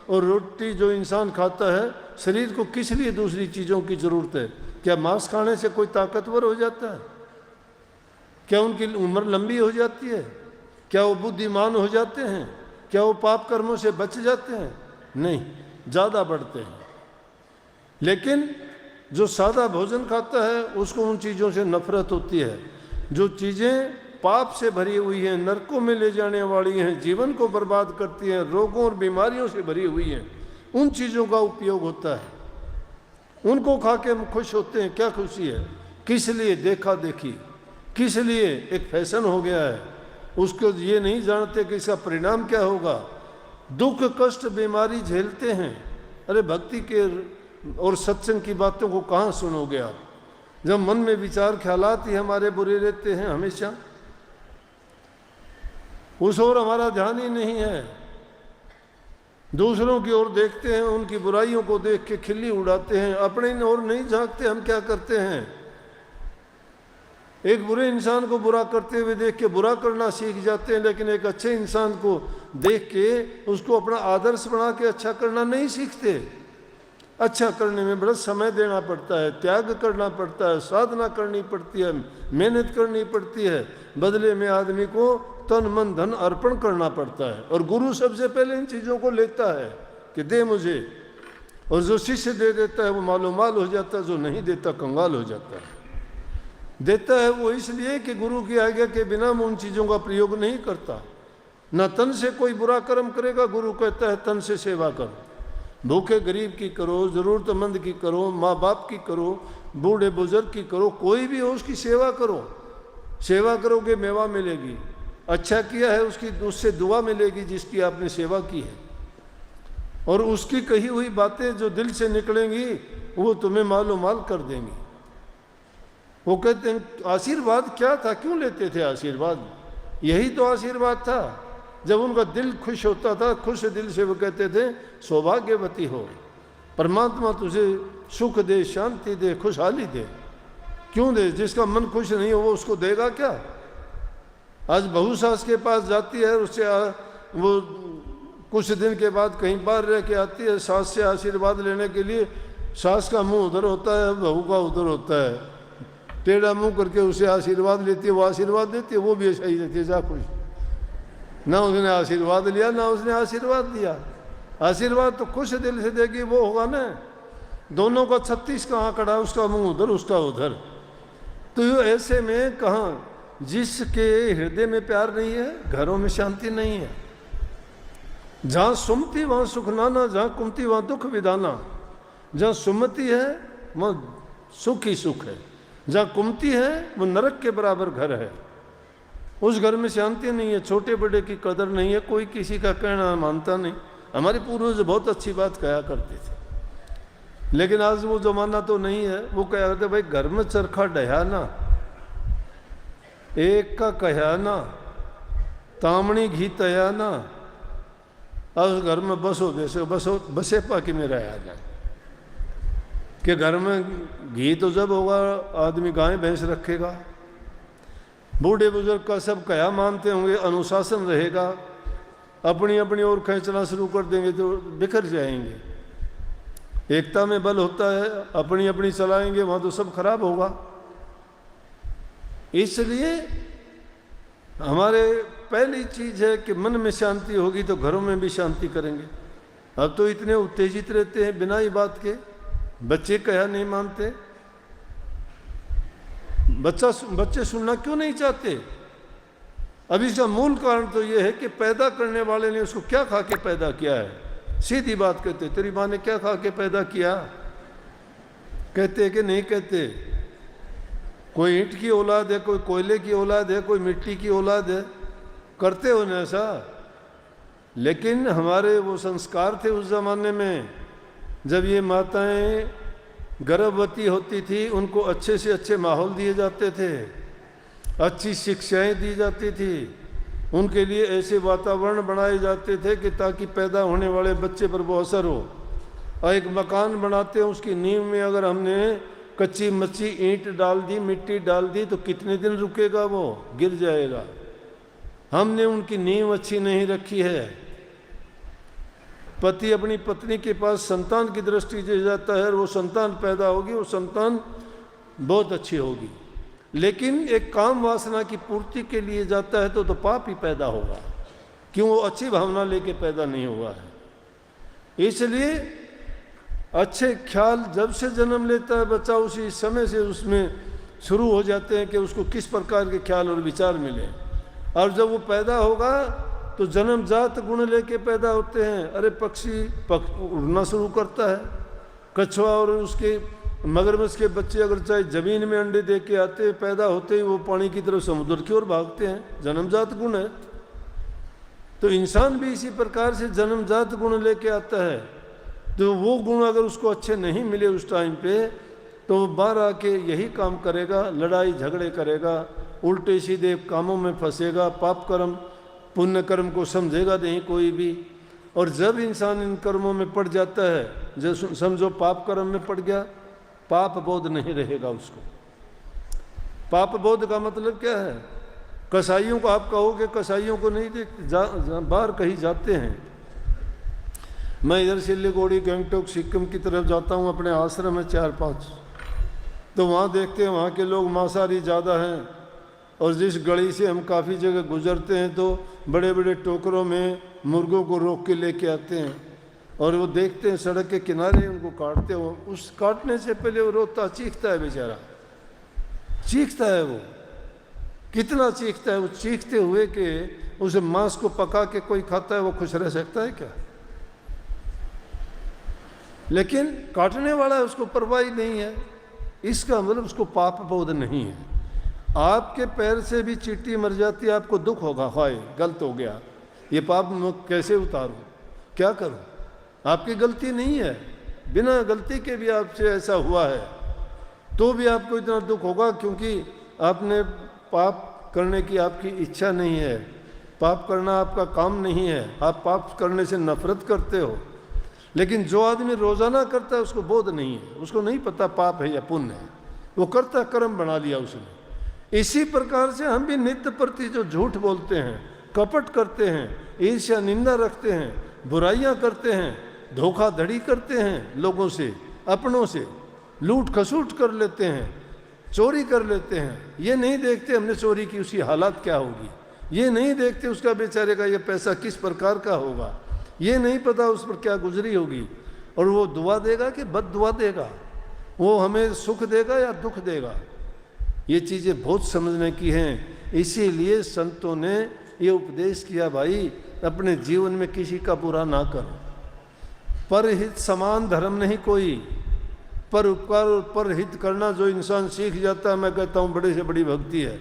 और रोटी जो इंसान खाता है, शरीर को किस लिए दूसरी चीज़ों की ज़रूरत है? क्या मांस खाने से कोई ताकतवर हो जाता है? क्या उनकी उम्र लंबी हो जाती है? क्या वो बुद्धिमान हो जाते हैं? क्या वो पाप कर्मों से बच जाते हैं? नहीं, ज़्यादा बढ़ते हैं। लेकिन जो सादा भोजन खाता है उसको उन चीज़ों से नफरत होती है। जो चीज़ें पाप से भरी हुई हैं, नरकों में ले जाने वाली हैं, जीवन को बर्बाद करती हैं, रोगों और बीमारियों से भरी हुई हैं, उन चीज़ों का उपयोग होता है। उनको खा के हम खुश होते हैं। क्या खुशी है? किस लिए? देखा देखी। किस लिए? एक फैशन हो गया है। उसको ये नहीं जानते कि इसका परिणाम क्या होगा। दुख कष्ट बीमारी झेलते हैं। अरे भक्ति के और सत्संग की बातों को कहाँ सुनोगे आप, जब मन में विचार ख्यालात ही हमारे बुरे रहते हैं हमेशा। उस ओर हमारा ध्यान ही नहीं है। दूसरों की ओर देखते हैं, उनकी बुराइयों को देख के खिल्ली उड़ाते हैं, अपने ओर नहीं झांकते। हम क्या करते हैं? एक बुरे इंसान को बुरा करते हुए देख के बुरा करना सीख जाते हैं, लेकिन एक अच्छे इंसान को देख के उसको अपना आदर्श बना के अच्छा करना नहीं सीखते। अच्छा करने में बड़ा समय देना पड़ता है, त्याग करना पड़ता है, साधना करनी पड़ती है, मेहनत करनी पड़ती है। बदले में आदमी को तन मन धन अर्पण करना पड़ता है। और गुरु सबसे पहले इन चीज़ों को लेता है कि दे मुझे। और जो शिष्य दे देता है वो मालो माल हो जाता है, जो नहीं देता कंगाल हो जाता है। देता है वो इसलिए कि गुरु की आज्ञा के बिना मैं उन चीज़ों का प्रयोग नहीं करता। न तन से कोई बुरा कर्म करेगा। गुरु कहता है तन से सेवा करो, भूखे गरीब की करो, ज़रूरतमंद की करो, माँ बाप की करो, बूढ़े बुजुर्ग की करो, कोई भी हो उसकी सेवा करो। सेवा करोगे मेवा मिलेगी। अच्छा किया है उसकी, उससे दुआ मिलेगी जिसकी आपने सेवा की है। और उसकी कही हुई बातें जो दिल से निकलेंगी वो तुम्हें मालो माल कर देंगी। वो कहते हैं आशीर्वाद क्या था, क्यों लेते थे आशीर्वाद? यही तो आशीर्वाद था। जब उनका दिल खुश होता था, खुश दिल से वो कहते थे सौभाग्यवती हो, परमात्मा तुझे सुख दे, शांति दे, खुशहाली दे। क्यों दे? जिसका मन खुश नहीं हो वो उसको देगा क्या? आज बहू सास के पास जाती है, उससे वो कुछ दिन के बाद कहीं बाहर रह के आती है, सास से आशीर्वाद लेने के लिए। सास का मुंह उधर होता है, बहू का उधर होता है। टेढ़ा मुंह करके उसे आशीर्वाद लेती है, वो आशीर्वाद देती है, वो भी ऐसा ही रहती है, जा खुश। ना उसने आशीर्वाद लिया ना उसने आशीर्वाद दिया। आशीर्वाद तो खुश दिल से देगी वो होगा ना। दोनों का 36 का आंकड़ा, उसका मुंह उधर उसका उधर। तो ऐसे में कहाँ, जिसके हृदय में प्यार नहीं है घरों में शांति नहीं है। जहाँ सुमति वहाँ सुख नाना, जहाँ कुमति वहाँ दुख विदाना। जहाँ सुमति है वहाँ सुख ही सुख है, जहाँ कुमति है वो नरक के बराबर घर है। उस घर में शांति नहीं है, छोटे बड़े की कदर नहीं है, कोई किसी का कहना मानता नहीं। हमारे पूर्वज बहुत अच्छी बात कहा करते थे, लेकिन आज वो जमाना तो नहीं है। वो कहा करते भाई घर में चरखा डहा ना, एक का कहा ना, तामणी घी तया ना, अब घर में बसो जैसे बसो बसे पाकि में रहा जाए। कि घर में घी तो जब होगा आदमी गाय भैंस रखेगा। बूढ़े बुजुर्ग का सब कहा मानते होंगे, अनुशासन रहेगा। अपनी अपनी ओर खींचना शुरू कर देंगे तो बिखर जाएंगे। एकता में बल होता है, अपनी अपनी चलाएंगे वहाँ तो सब खराब होगा। इसलिए हमारे पहली चीज़ है कि मन में शांति होगी तो घरों में भी शांति करेंगे। अब तो इतने उत्तेजित रहते हैं बिना ही बात के, बच्चे कहा नहीं मानते। बच्चे सुनना क्यों नहीं चाहते? अब इसका मूल कारण तो ये है कि पैदा करने वाले ने उसको क्या खा के पैदा किया है। सीधी बात कहते, तेरी माँ ने क्या खा के पैदा किया? कहते कि नहीं कहते? कोई ईंट की औलाद है, कोई कोयले की औलाद है, कोई मिट्टी की औलाद है, करते हो ना ऐसा। लेकिन हमारे वो संस्कार थे उस जमाने में, जब ये माताएं गर्भवती होती थी उनको अच्छे से अच्छे माहौल दिए जाते थे, अच्छी शिक्षाएं दी जाती थी, उनके लिए ऐसे वातावरण बनाए जाते थे कि ताकि पैदा होने वाले बच्चे पर वो असर हो। और एक मकान बनाते हैं, उसकी नींव में अगर हमने कच्ची मच्ची ईंट डाल दी, मिट्टी डाल दी तो कितने दिन रुकेगा? वो गिर जाएगा। हमने उनकी नींव अच्छी नहीं रखी है। पति अपनी पत्नी के पास संतान की दृष्टि से जाता है और वो संतान पैदा होगी, वो संतान बहुत अच्छी होगी, लेकिन एक काम वासना की पूर्ति के लिए जाता है तो पाप ही पैदा होगा, क्यों? वो अच्छी भावना लेके पैदा नहीं हुआ है। इसलिए अच्छे ख्याल जब से जन्म लेता है बच्चा, उसी समय से उसमें शुरू हो जाते हैं कि उसको किस प्रकार के ख्याल और विचार मिले। और जब वो पैदा होगा तो जन्मजात गुण लेके पैदा होते हैं। अरे पक्षी उड़ना शुरू करता है, कछुआ और उसके मगरमच्छ के बच्चे अगर चाहे जमीन में अंडे दे के आते हैं, पैदा होते ही वो पानी की तरफ समुद्र की ओर भागते हैं, जन्मजात गुण है। तो इंसान भी इसी प्रकार से जन्मजात गुण लेके आता है। तो वो गुण अगर उसको अच्छे नहीं मिले उस टाइम पे, तो वो बाहर आके यही काम करेगा, लड़ाई झगड़े करेगा, उल्टे सीधे कामों में फंसेगा, पाप कर्म पुण्य कर्म को समझेगा नहीं कोई भी। और जब इंसान इन कर्मों में पड़ जाता है, जब समझो पाप कर्म में पड़ गया, पाप बोध नहीं रहेगा उसको। पाप बोध का मतलब क्या है? कसाईयों को आप कहोगे, कसाईयों को नहीं देख बाहर कहीं जाते हैं। मैं इधर सिल्लीगुड़ी गंगटोक सिक्किम की तरफ जाता हूँ, अपने आश्रम में 4-5, तो वहाँ देखते हैं वहाँ के लोग मांसाहारी ज़्यादा हैं। और जिस गली से हम काफ़ी जगह गुजरते हैं तो बड़े बड़े टोकरों में मुर्गों को रोक के लेके आते हैं और वो देखते हैं सड़क के किनारे, उनको काटते हो। उस काटने से पहले वो रोता चीखता है, बेचारा चीखता है। वो कितना चीखता है? वो चीखते हुए कि उस मांस को पका के कोई खाता है, वो खुश रह सकता है क्या? लेकिन काटने वाला उसको परवाह नहीं है। इसका मतलब उसको पाप बोध नहीं है। आपके पैर से भी चींटी मर जाती है, आपको दुख होगा, हाय गलत हो गया, ये पाप मैं कैसे उतारूं, क्या करूं? आपकी गलती नहीं है, बिना गलती के भी आपसे ऐसा हुआ है तो भी आपको इतना दुख होगा, क्योंकि आपने पाप करने की आपकी इच्छा नहीं है, पाप करना आपका काम नहीं है, आप पाप करने से नफरत करते हो। लेकिन जो आदमी रोजाना करता है उसको बोध नहीं है, उसको नहीं पता पाप है या पुण्य है, वो करता कर्म बना लिया उसने। इसी प्रकार से हम भी नित्य प्रति जो झूठ बोलते हैं, कपट करते हैं, ईर्ष्या निंदा रखते हैं, बुराइयां करते हैं, धोखाधड़ी करते हैं लोगों से, अपनों से लूट खसूट कर लेते हैं, चोरी कर लेते हैं। ये नहीं देखते हमने चोरी की उसकी हालत क्या होगी, ये नहीं देखते उसका बेचारे का ये पैसा किस प्रकार का होगा, ये नहीं पता उस पर क्या गुजरी होगी, और वो दुआ देगा कि बद दुआ देगा, वो हमें सुख देगा या दुख देगा। ये चीज़ें बहुत समझने की हैं। इसीलिए संतों ने ये उपदेश किया, भाई अपने जीवन में किसी का बुरा ना करो। परहित समान धर्म नहीं कोई, पर उपकार और परहित करना जो इंसान सीख जाता है, मैं कहता हूँ बड़े से बड़ी भक्ति है।